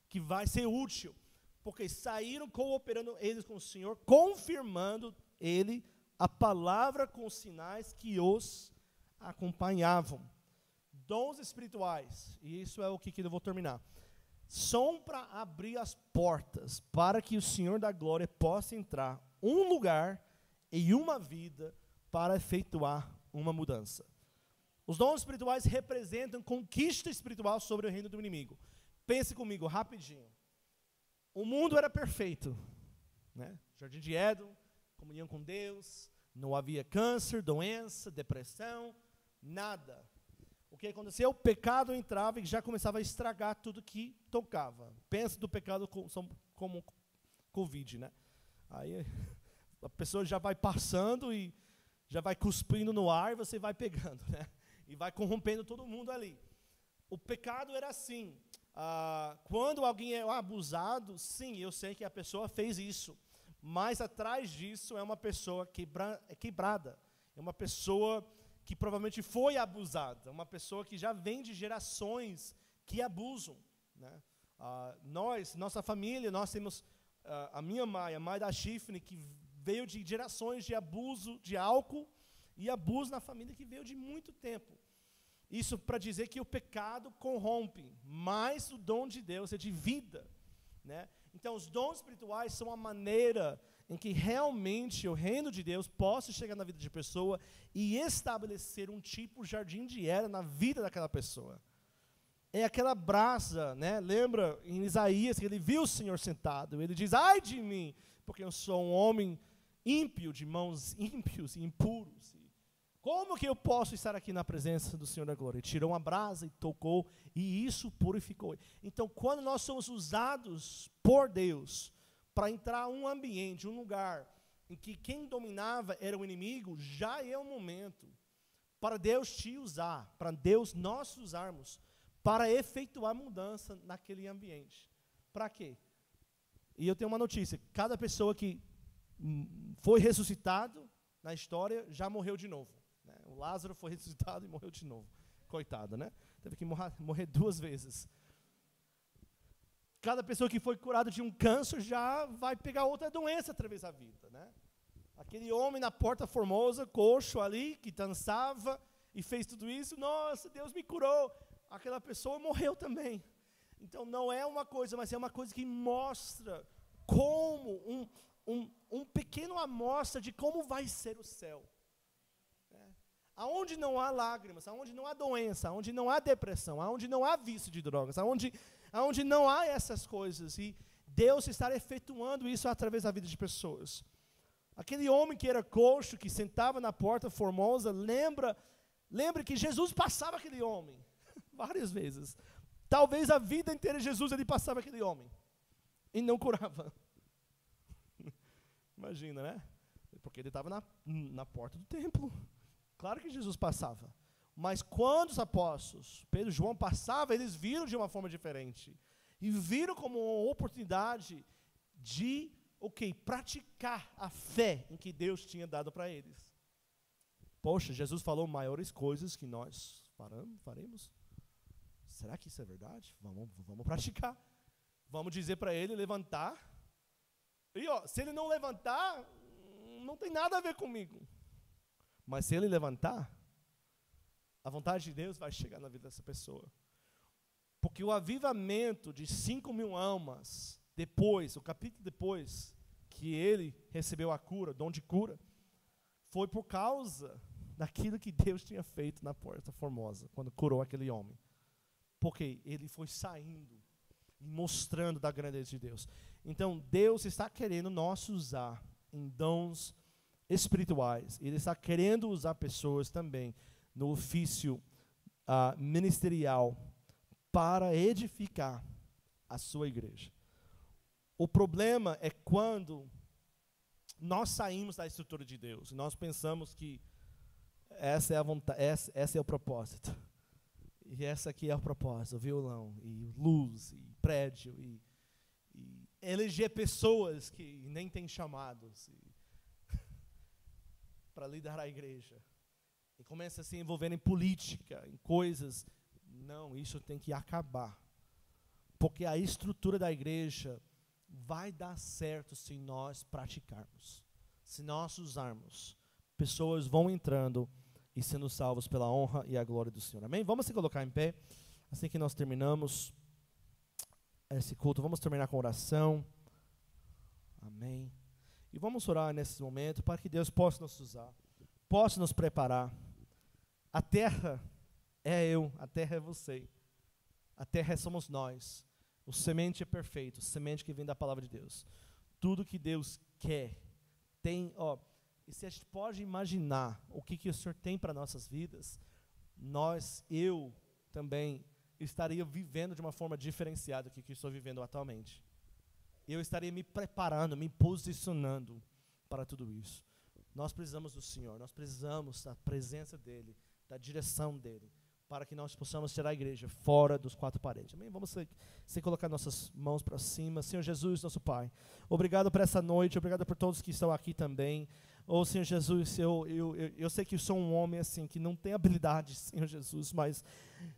que vai ser útil. Porque saíram cooperando eles com o Senhor, confirmando ele a palavra com os sinais que os acompanhavam. Dons espirituais, e isso é o que eu vou terminar, são para abrir as portas para que o Senhor da glória possa entrar um lugar e uma vida para efetuar uma mudança. Os dons espirituais representam conquista espiritual sobre o reino do inimigo. Pense comigo rapidinho. o mundo era perfeito, né? Jardim de Éden, comunhão com Deus, não havia câncer, doença, depressão, nada. O que aconteceu? O pecado entrava e já começava a estragar tudo que tocava. Pensa do pecado como Covid, né? Aí a pessoa já vai passando e já vai cuspindo no ar e você vai pegando, né? E vai corrompendo todo mundo ali. O pecado era assim. Quando alguém é abusado, sim, eu sei que a pessoa fez isso. Mas atrás disso é uma pessoa quebrada. É uma pessoa que provavelmente foi abusada. Uma pessoa que já vem de gerações que abusam, né? Nossa família, nós temos a minha mãe, a mãe da Chifne, que veio de gerações de abuso de álcool e abuso na família que veio de muito tempo. Isso para dizer que o pecado corrompe, mas o dom de Deus é de vida, né? Então, os dons espirituais são a maneira em que realmente o reino de Deus possa chegar na vida de pessoa e estabelecer um tipo de jardim de Éden na vida daquela pessoa. É aquela brasa, né? Lembra em Isaías que ele viu o Senhor sentado, ele diz: ai de mim, porque eu sou um homem ímpio, de mãos ímpios e impuros. Como que eu posso estar aqui na presença do Senhor da glória? Ele tirou uma brasa e tocou, e isso purificou. Então, quando nós somos usados por Deus para entrar em um ambiente, um lugar em que quem dominava era o inimigo, já é o momento para Deus te usar, para Deus nós usarmos, para efetuar mudança naquele ambiente. Para quê? E eu tenho uma notícia: cada pessoa que foi ressuscitado na história já morreu de novo. O Lázaro foi ressuscitado e morreu de novo. Coitado, né? Teve que morrer 2 vezes. Cada pessoa que foi curada de um câncer já vai pegar outra doença através da vida, né? Aquele homem na Porta Formosa, coxo ali, que dançava e fez tudo isso, nossa, Deus me curou. Aquela pessoa morreu também. Então não é uma coisa, mas é uma coisa que mostra como um pequeno amostra de como vai ser o céu. Aonde não há lágrimas, aonde não há doença, aonde não há depressão, aonde não há vício de drogas, aonde não há essas coisas, e Deus está efetuando isso através da vida de pessoas. Aquele homem que era coxo, que sentava na Porta Formosa, lembre que Jesus passava aquele homem, várias vezes. Talvez a vida inteira Jesus ele passava aquele homem, e não curava. Imagina, né? Porque ele estava na porta do templo. Claro que Jesus passava, mas quando os apóstolos, Pedro e João passavam, eles viram de uma forma diferente, e viram como uma oportunidade de, praticar a fé em que Deus tinha dado para eles. Poxa, Jesus falou maiores coisas que nós faremos? Será que isso é verdade? Vamos praticar. Vamos dizer para ele levantar, e se ele não levantar, não tem nada a ver comigo. Mas se ele levantar, a vontade de Deus vai chegar na vida dessa pessoa. Porque o avivamento de 5.000 almas, o capítulo depois, que ele recebeu a cura, dom de cura, foi por causa daquilo que Deus tinha feito na Porta Formosa, quando curou aquele homem. Porque ele foi saindo e mostrando da grandeza de Deus. Então, Deus está querendo nos usar em dons espirituais. Ele está querendo usar pessoas também no ofício ministerial para edificar a sua igreja. O problema é quando nós saímos da estrutura de Deus. Nós pensamos que essa é a vontade, esse é o propósito. E essa aqui é o propósito, o violão, e luz, e prédio, e eleger pessoas que nem têm chamados para liderar a igreja. E começa a se envolver em política, em coisas. Não, isso tem que acabar. Porque a estrutura da igreja vai dar certo se nós praticarmos. Se nós usarmos. Pessoas vão entrando e sendo salvos pela honra e a glória do Senhor. Amém? Vamos se colocar em pé. Assim que nós terminamos esse culto, vamos terminar com oração. Amém. E vamos orar nesse momento para que Deus possa nos usar, possa nos preparar. A terra é eu, a terra é você, a terra somos nós. O semente é perfeito, semente que vem da palavra de Deus. Tudo que Deus quer tem, e se a gente pode imaginar o que o Senhor tem para nossas vidas, eu também estaria vivendo de uma forma diferenciada do que estou vivendo atualmente. Eu estaria me preparando, me posicionando para tudo isso. Nós precisamos do Senhor, nós precisamos da presença dEle, da direção dEle, para que nós possamos tirar a igreja fora dos quatro paredes. Amém? Vamos se colocar nossas mãos para cima. Senhor Jesus, nosso Pai, obrigado por essa noite, obrigado por todos que estão aqui também. Senhor Jesus, eu sei que eu sou um homem assim, que não tem habilidades, Senhor Jesus, mas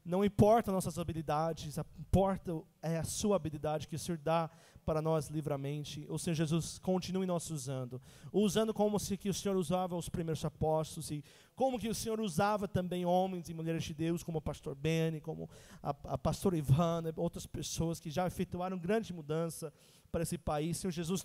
não importa nossas habilidades, importa a sua habilidade que o Senhor dá para nós livremente. Senhor Jesus, continue nos usando como se que o Senhor usava os primeiros apóstolos, e como que o Senhor usava também homens e mulheres de Deus, como o pastor Benny, como a pastora Ivana, outras pessoas que já efetuaram grande mudança para esse país. Senhor Jesus,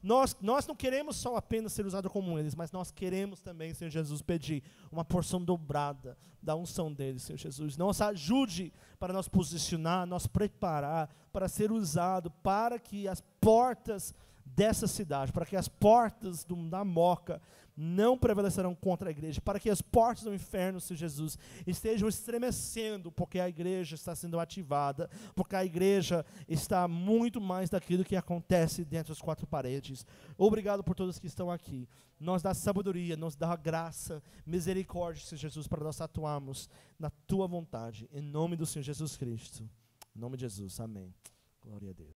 nós não queremos só apenas ser usados como eles, mas nós queremos também, Senhor Jesus, pedir uma porção dobrada da unção deles, Senhor Jesus. Nos ajude para nos posicionar, nos preparar para ser usado, para que as portas dessa cidade, para que as portas da Moca não prevalecerão contra a igreja, para que as portas do inferno, Senhor Jesus, estejam estremecendo, porque a igreja está sendo ativada, porque a igreja está muito mais daquilo que acontece dentro das quatro paredes. Obrigado por todos que estão aqui. Nos dá sabedoria, nos dá graça, misericórdia, Senhor Jesus, para nós atuarmos na Tua vontade, em nome do Senhor Jesus Cristo. Em nome de Jesus, amém. Glória a Deus.